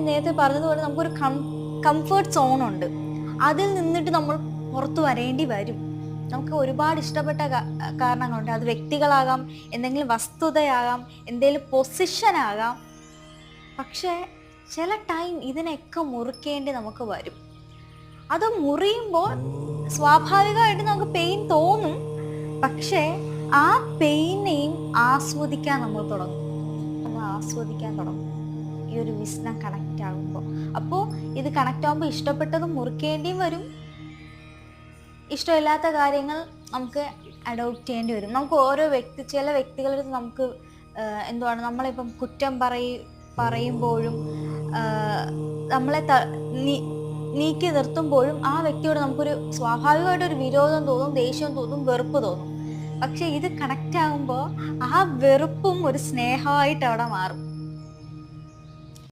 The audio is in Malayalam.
നേരത്തെ പറഞ്ഞതുപോലെ നമുക്കൊരു കംഫർട്ട് സോൺ ഉണ്ട്. അതിൽ നിന്നിട്ട് നമ്മൾ പുറത്തു വരേണ്ടി വരും. നമുക്ക് ഒരുപാട് ഇഷ്ടപ്പെട്ട കാരണങ്ങളുണ്ട്. അത് വ്യക്തികളാകാം, എന്തെങ്കിലും വസ്തുതയാകാം, എന്തെങ്കിലും പൊസിഷനാകാം. പക്ഷേ ചില ടൈം ഇതിനൊക്കെ മുറിക്കേണ്ടി നമുക്ക് വരും. അത് മുറിയുമ്പോൾ സ്വാഭാവികമായിട്ട് നമുക്ക് പെയിൻ തോന്നും. പക്ഷേ ആ പെയിനെയും ആസ്വദിക്കാൻ നമ്മൾ ആസ്വദിക്കാൻ തുടങ്ങും ഈ ഒരു വിസ്ന കണക്റ്റ് ആകുമ്പോൾ. അപ്പോൾ ഇത് കണക്റ്റ് ആകുമ്പോൾ ഇഷ്ടപ്പെട്ടതും മുറിക്കേണ്ടിയും വരും, ഇഷ്ടമില്ലാത്ത കാര്യങ്ങൾ നമുക്ക് അഡോപ്റ്റ് ചെയ്യേണ്ടി വരും. നമുക്ക് ചില വ്യക്തികളുടെ നമുക്ക് നമ്മളിപ്പം കുറ്റം പറയുമ്പോഴും നമ്മളെ നീക്കി നിർത്തുമ്പോഴും ആ വ്യക്തിയോട് നമുക്കൊരു സ്വാഭാവികമായിട്ടൊരു വിരോധം തോന്നും, ദേഷ്യം തോന്നും, വെറുപ്പ് തോന്നും. പക്ഷെ ഇത് കണക്റ്റ് ആകുമ്പോൾ ആ വെറുപ്പും ഒരു സ്നേഹമായിട്ട് അവിടെ മാറും.